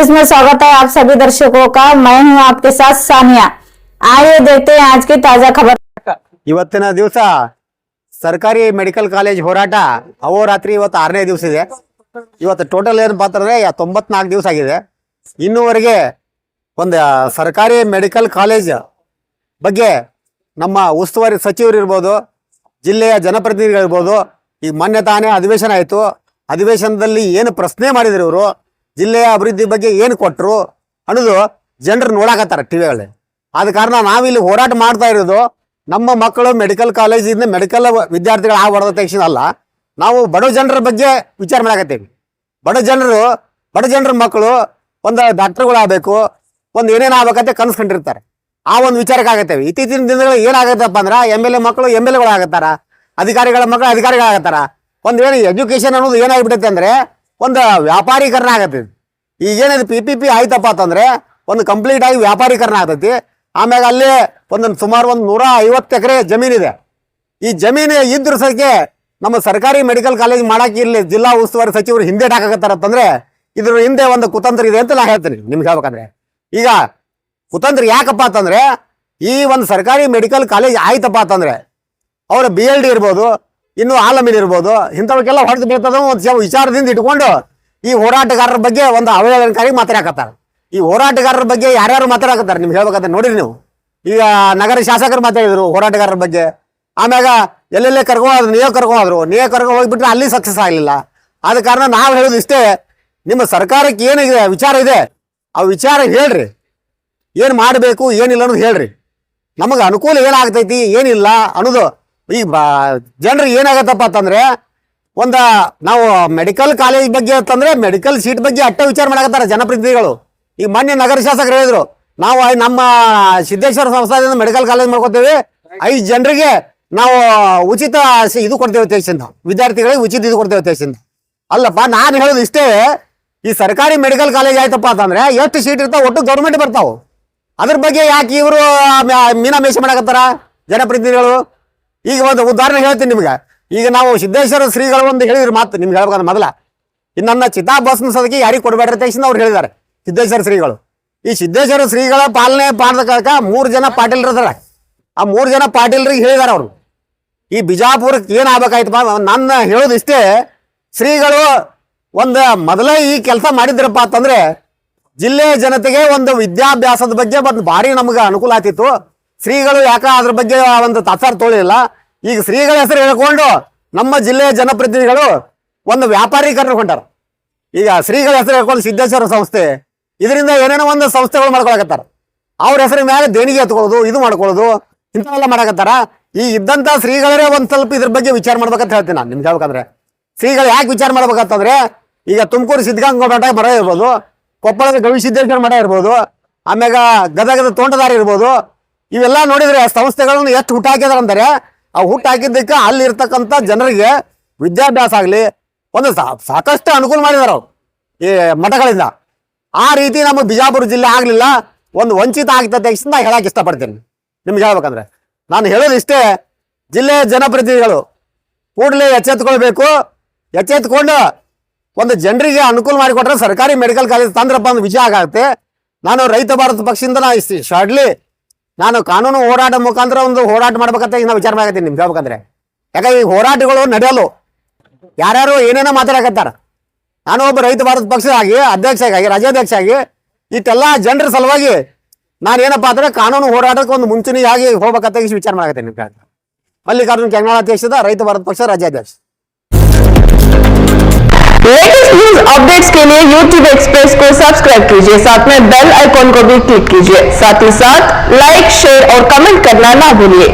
News में स्वागत है आप सभी दर्शकों का। मैं हूं आपके साथ सानिया। आइए देखते हैं आज की ताजा खबर। ಇವತ್ತಿನ ದಿವಸ ಸರ್ಕಾರಿ ಮೆಡಿಕಲ್ ಕಾಲೇಜ್ ಹೋರಾಟ ಅಹೋರಾತ್ರಿ ಇವತ್ತು 6ನೇ ದಿವಸ ಇದೆ। ಇವತ್ತು ಟೋಟಲ್ ಏನಪ್ಪಾ ಅಂತಂದ್ರೆ 94 ದಿವಸ ಆಗಿದೆ। ಇನ್ನೂವರೆಗೆ ಒಂದು ಸರ್ಕಾರಿ ಮೆಡಿಕಲ್ ಕಾಲೇಜ್ ಬಗ್ಗೆ ನಮ್ಮ ಉಸ್ತುವಾರಿ ಸಚಿವರು ಇರ್ಬೋದು, ಜಿಲ್ಲೆಯ ಜನಪ್ರತಿನಿಧಿಗಳಿರ್ಬೋದು, ಈಗ ಮೊನ್ನೆ ತಾನೇ ಅಧಿವೇಶನ ಆಯಿತು। ಅಧಿವೇಶನದಲ್ಲಿ ಏನು ಪ್ರಶ್ನೆ ಮಾಡಿದ್ರು ಇವರು, ಜಿಲ್ಲೆಯ ಅಭಿವೃದ್ಧಿ ಬಗ್ಗೆ ಏನು ಕೊಟ್ಟರು ಅನ್ನೋದು ಜನರು ನೋಡಾಕತ್ತಾರೆ ಟಿವಿಗಳಲ್ಲಿ। ಆದ ಕಾರಣ ನಾವಿಲ್ಲಿ ಹೋರಾಟ ಮಾಡ್ತಾ ಇರೋದು ನಮ್ಮ ಮಕ್ಕಳು ಮೆಡಿಕಲ್ ಕಾಲೇಜಿಂದ ಮೆಡಿಕಲ್ ವಿದ್ಯಾರ್ಥಿಗಳು ಆಗಬಾರ್ದು ತಕ್ಷಣ ಅಲ್ಲ, ನಾವು ಬಡ ಜನರ ಬಗ್ಗೆ ವಿಚಾರ ಮಾಡಾಕತ್ತೀವಿ। ಬಡ ಜನರ ಮಕ್ಕಳು ಒಂದು ಡಾಕ್ಟರ್ಗಳಾಗಬೇಕು, ಒಂದು ಏನೇನು ಆಗ್ಬೇಕಂತ ಕನ್ಸ್ಕೊಂಡಿರ್ತಾರೆ। ಆ ಒಂದು ವಿಚಾರಕ್ಕೆ ಆಗತ್ತೇವೆ। ಇತ್ತೀಚಿನ ದಿನಗಳಲ್ಲಿ ಏನಾಗತ್ತಪ್ಪ ಅಂದ್ರೆ MLA ಮಕ್ಕಳು MLAಗಳು ಆಗತ್ತಾರ, ಅಧಿಕಾರಿಗಳ ಮಕ್ಕಳು ಅಧಿಕಾರಿಗಳಾಗತ್ತಾರ। ಒಂದು ಏನು ಎಜುಕೇಶನ್ ಅನ್ನೋದು ಏನಾಗ್ಬಿಟ್ಟೈತೆ ಅಂದ್ರೆ ಒಂದು ವ್ಯಾಪಾರೀಕರಣ ಆಗತ್ತೆ। ಈಗೇನಿದೆ PPP ಆಯ್ತಪ್ಪ ಅಂತಂದ್ರೆ ಒಂದು ಕಂಪ್ಲೀಟ್ ಆಗಿ ವ್ಯಾಪಾರೀಕರಣ ಆಗ್ತೈತಿ। ಆಮ್ಯಾಗ ಅಲ್ಲೇ ಸುಮಾರು 150 ಎಕರೆ ಜಮೀನಿದೆ। ಈ ಜಮೀನು ಇದ್ರ ಸಕ್ಕೆ ನಮ್ಮ ಸರ್ಕಾರಿ ಮೆಡಿಕಲ್ ಕಾಲೇಜ್ ಮಾಡಕ್ಕೆ ಇಲ್ಲಿ ಜಿಲ್ಲಾ ಉಸ್ತುವಾರಿ ಸಚಿವರು ಹಿಂದೆ ಹಾಕಕತ್ತಾರಂತಂದ್ರೆ ಇದ್ರ ಹಿಂದೆ ಒಂದು ಕುತಂತ್ರ ಇದೆ ಅಂತ ನಾ ಹೇಳ್ತೀನಿ ನಿಮ್ಗೆ ಹೇಳ್ಬೇಕಂದ್ರೆ। ಈಗ ಕುತಂತ್ರ ಯಾಕಪ್ಪ ಅಂತಂದ್ರೆ ಈ ಒಂದು ಸರ್ಕಾರಿ ಮೆಡಿಕಲ್ ಕಾಲೇಜ್ ಆಯ್ತಪ್ಪ ಅಂತಂದ್ರೆ ಅವರ BLD ಇರ್ಬೋದು, ಇನ್ನು ಆಲಮೀನ್ ಇರ್ಬೋದು, ಇಂಥವಕ್ಕೆಲ್ಲ ಹೊಡೆದು ಬೀಳ್ತದ ಒಂದು ವಿಚಾರದಿಂದ ಇಟ್ಕೊಂಡು ಈ ಹೋರಾಟಗಾರರ ಬಗ್ಗೆ ಒಂದು ಅವಹೇಳನಕಾರಿ ಮಾತಾಡಕತ್ತಾರೆ। ಈ ಹೋರಾಟಗಾರರ ಬಗ್ಗೆ ಯಾರ್ಯಾರು ಮಾತಾಡಕತ್ತಾರೆ ನಿಮ್ಗೆ ಹೇಳ್ಬೇಕಂತ ನೋಡಿರಿ ನೀವು। ಈಗ ನಗರ ಶಾಸಕರು ಮಾತಾಡಿದ್ರು ಹೋರಾಟಗಾರರ ಬಗ್ಗೆ, ಆಮ್ಯಾಗ ಎಲ್ಲೆಲ್ಲೇ ಕರ್ಕೊಂಡು ನೀವೇ ಕರ್ಕೊಂಡು ಹೋಗ್ಬಿಟ್ರೆ ಅಲ್ಲಿ ಸಕ್ಸಸ್ ಆಗಲಿಲ್ಲ। ಆದ ಕಾರಣ ನಾವು ಹೇಳೋದು ಇಷ್ಟೇ, ನಿಮ್ಮ ಸರ್ಕಾರಕ್ಕೆ ಏನಿದೆ ವಿಚಾರ ಇದೆ ಆ ವಿಚಾರ ಹೇಳ್ರಿ, ಏನು ಮಾಡಬೇಕು ಏನಿಲ್ಲ ಅನ್ನೋದು ಹೇಳ್ರಿ, ನಮಗೆ ಅನುಕೂಲ ಏನಾಗ್ತೈತಿ ಏನಿಲ್ಲ ಅನ್ನೋದು। ಈ ಜನರಿಗೆ ಏನಾಗತ್ತಪ್ಪ ಅಂತಂದ್ರೆ ಒಂದು ನಾವು ಮೆಡಿಕಲ್ ಕಾಲೇಜ್ ಬಗ್ಗೆ ಅಂತಂದ್ರೆ ಮೆಡಿಕಲ್ ಸೀಟ್ ಬಗ್ಗೆ ಅಟ್ಟ ವಿಚಾರ ಮಾಡಕತ್ತಾರೆ ಜನಪ್ರತಿನಿಧಿಗಳು। ಈಗ ಮೊನ್ನೆ ನಗರ ಶಾಸಕರು ಹೇಳಿದ್ರು, ನಾವು ನಮ್ಮ ಸಿದ್ದೇಶ್ವರ ಸಂಸ್ಥಾನದಿಂದ ಮೆಡಿಕಲ್ ಕಾಲೇಜ್ ಮಾಡ್ಕೋತೇವೆ, 5 ಜನರಿಗೆ ನಾವು ಉಚಿತ ಇದು ಕೊಡ್ತೇವೆ ದೇಶದಿಂದ, ವಿದ್ಯಾರ್ಥಿಗಳಿಗೆ ಉಚಿತ ಇದು ಕೊಡ್ತೇವೆ ದೇಶದಿಂದ। ಅಲ್ಲಪ್ಪ ನಾನು ಹೇಳೋದು ಇಷ್ಟೇ, ಈ ಸರ್ಕಾರಿ ಮೆಡಿಕಲ್ ಕಾಲೇಜ್ ಆಯ್ತಪ್ಪ ಅಂತಂದ್ರೆ ಎಷ್ಟು ಸೀಟ್ ಇರ್ತಾವ ಒಟ್ಟು ಗೌರ್ಮೆಂಟ್ ಬರ್ತಾವ, ಅದ್ರ ಬಗ್ಗೆ ಯಾಕೆ ಇವರು ಮೀನಾಮೇಷ ಮಾಡಕತ್ತಾರ ಜನಪ್ರತಿನಿಧಿಗಳು? ಈಗ ಒಂದು ಉದಾಹರಣೆ ಹೇಳ್ತೀನಿ ನಿಮ್ಗೆ। ಈಗ ನಾವು ಸಿದ್ದೇಶ್ವರ ಶ್ರೀಗಳು ಒಂದು ಹೇಳಿದ್ರು ಮಾತು ನಿಮ್ಗೆ ಹೇಳ್ಬೇಕಂದ್ರೆ ಮೊದಲ, ನನ್ನ ಚಿತಾಭಸ್ಮ ಸದಕ್ಕೆ ಯಾರಿಗೆ ಕೊಡಬೇಡ್ರಿ ತಕ್ಷಣ ಅವ್ರು ಹೇಳಿದ್ದಾರೆ ಸಿದ್ದೇಶ್ವರ ಶ್ರೀಗಳು। ಈ ಸಿದ್ದೇಶ್ವರ ಶ್ರೀಗಳ ಪಾಲನೆ ಮಾಡದಕ್ಕ 3 ಜನ ಪಾಟೀಲ್ರದಾರ, ಆ 3 ಜನ ಪಾಟೀಲ್ರಿಗೆ ಹೇಳಿದಾರೆ ಅವರು ಈ ಬಿಜಾಪುರಕ್ಕೆ ಏನಾಗಬೇಕಾಯ್ತಪ್ಪ। ನನ್ನ ಹೇಳೋದು ಇಷ್ಟೇ, ಶ್ರೀಗಳು ಒಂದು ಮೊದಲೇ ಈ ಕೆಲಸ ಮಾಡಿದ್ರಪ್ಪ ಅಂತಂದ್ರೆ ಜಿಲ್ಲೆಯ ಜನತೆಗೆ ಒಂದು ವಿದ್ಯಾಭ್ಯಾಸದ ಬಗ್ಗೆ ಒಂದು ಭಾರಿ ನಮಗೆ ಅನುಕೂಲ ಆಗ್ತಿತ್ತು। ಶ್ರೀಗಳು ಯಾಕ ಅದ್ರ ಬಗ್ಗೆ ಒಂದು ತಾತ್ಸಾರ ತೋಳಿಲ್ಲ। ಈಗ ಶ್ರೀಗಳ ಹೆಸರು ಹೇಳ್ಕೊಂಡು ನಮ್ಮ ಜಿಲ್ಲೆಯ ಜನಪ್ರತಿನಿಧಿಗಳು ಒಂದು ವ್ಯಾಪಾರೀಕರಣ ಹೊಂಟಾರ। ಈಗ ಶ್ರೀಗಳ ಹೆಸರು ಹೇಳ್ಕೊಂಡು ಸಿದ್ದೇಶ್ವರ ಸಂಸ್ಥೆ, ಇದರಿಂದ ಏನೇನೋ ಒಂದು ಸಂಸ್ಥೆಗಳು ಮಾಡ್ಕೊಳಕತ್ತಾರ, ಅವ್ರ ಹೆಸರಿನ ಮ್ಯಾಲೆ ದೇಣಿಗೆ ಎತ್ಕೊಳ್ಳೋದು, ಇದು ಮಾಡ್ಕೊಳ್ಳೋದು, ಇಂಥವೆಲ್ಲ ಮಾಡಕತ್ತಾರ। ಈ ಇದ್ದಂಥ ಶ್ರೀಗಳೇ ಒಂದು ಸ್ವಲ್ಪ ಇದ್ರ ಬಗ್ಗೆ ವಿಚಾರ ಮಾಡ್ಬೇಕಂತ ಹೇಳ್ತೀನಿ ನಾನು ನಿಮ್ಗೆ ಹೇಳ್ಬೇಕಂದ್ರೆ। ಶ್ರೀಗಳು ಯಾಕೆ ವಿಚಾರ ಮಾಡ್ಬೇಕಂತಂದ್ರೆ ಈಗ ತುಮಕೂರು ಸಿದ್ಧಗಂಗಾ ಮಠ ಇರ್ಬೋದು, ಕೊಪ್ಪಳದ ಗವಿಸಿದ್ದೇಶ್ವರ ಮಠ ಇರ್ಬೋದು, ಆಮ್ಯಾಗ ಗದಗದ ತೋಂಟದಾರಿ ಇರ್ಬೋದು, ಇವೆಲ್ಲ ನೋಡಿದ್ರೆ ಸಂಸ್ಥೆಗಳನ್ನು ಎಷ್ಟು ಹುಟ್ಟಾಕಿದಾರೆ ಅಂದರೆ ಆ ಹುಟ್ಟಾಕಿದ್ದಕ್ಕೆ ಅಲ್ಲಿ ಇರ್ತಕ್ಕಂಥ ಜನರಿಗೆ ವಿದ್ಯಾಭ್ಯಾಸ ಆಗಲಿ ಒಂದು ಸಾಕಷ್ಟು ಅನುಕೂಲ ಮಾಡಿದಾರೆ ಅವ್ರು ಈ ಮಠಗಳಿಂದ। ಆ ರೀತಿ ನಮ್ಮ ಬಿಜಾಪುರ ಜಿಲ್ಲೆ ಆಗಲಿಲ್ಲ, ಒಂದು ವಂಚಿತ ಆಗ್ತದೆ ಅಂತ ಹೇಳಕ್ಕೆ ಇಷ್ಟಪಡ್ತೀನಿ ನಿಮ್ಗೆ ಹೇಳ್ಬೇಕಂದ್ರೆ। ನಾನು ಹೇಳೋದು ಇಷ್ಟೇ, ಜಿಲ್ಲೆಯ ಜನಪ್ರತಿನಿಧಿಗಳು ಕೂಡಲೇ ಎಚ್ಚೆತ್ಕೊಳ್ಬೇಕು, ಎಚ್ಚೆತ್ಕೊಂಡು ಒಂದು ಜನರಿಗೆ ಅನುಕೂಲ ಮಾಡಿಕೊಟ್ರೆ ಸರ್ಕಾರಿ ಮೆಡಿಕಲ್ ಕಾಲೇಜ್ ತಂದ್ರಪ್ಪ ಒಂದು ವಿಷಯ ಆಗುತ್ತೆ। ನಾನು ರೈತ ಭಾರತ ಪಕ್ಷದಿಂದ ನಾನು ಕಾನೂನು ಹೋರಾಟ ಮುಖಾಂತರ ಒಂದು ಹೋರಾಟ ಮಾಡ್ಬೇಕಂತ ಈಗ ನಾವು ವಿಚಾರ ಮಾಡಕತ್ತೀನಿ ನಿಮ್ಗೆ ಹೇಳ್ಬೇಕಂದ್ರೆ। ಯಾಕಂದ್ರೆ ಈ ಹೋರಾಟಗಳು ನಡೆಯಲು ಯಾರ್ಯಾರು ಏನೇನೋ ಮಾತಾಡಕತ್ತಾರ, ನಾನು ಒಬ್ಬ ರೈತ ಭಾರತ ಪಕ್ಷ ಆಗಿ ರಾಜ್ಯಾಧ್ಯಕ್ಷ ಆಗಿ ಇಷ್ಟೆಲ್ಲ ಜನರ ಸಲುವಾಗಿ ನಾನೇನಪ್ಪ ಅಂದ್ರೆ ಕಾನೂನು ಹೋರಾಟಕ್ಕೆ ಒಂದು ಮುಂಚೂಣಿಯಾಗಿ ಹೋಗ್ಬೇಕಂತ ವಿಚಾರ ಮಾಡಕತ್ತೀನಿ ನಿಮ್ಗೆ। ಮಲ್ಲಿಕಾರ್ಜುನ್ ಕೆಂಗನಾಳ ಅಧ್ಯಕ್ಷದ ರೈತ ಭಾರತ ಪಕ್ಷ ರಾಜ್ಯಾಧ್ಯಕ್ಷ। लेटेस्ट न्यूज अपडेट्स के लिए YouTube एक्सप्रेस को सब्सक्राइब कीजिए, साथ में बेल आइकॉन को भी क्लिक कीजिए। साथ ही साथ लाइक, शेयर और कमेंट करना ना भूलिए।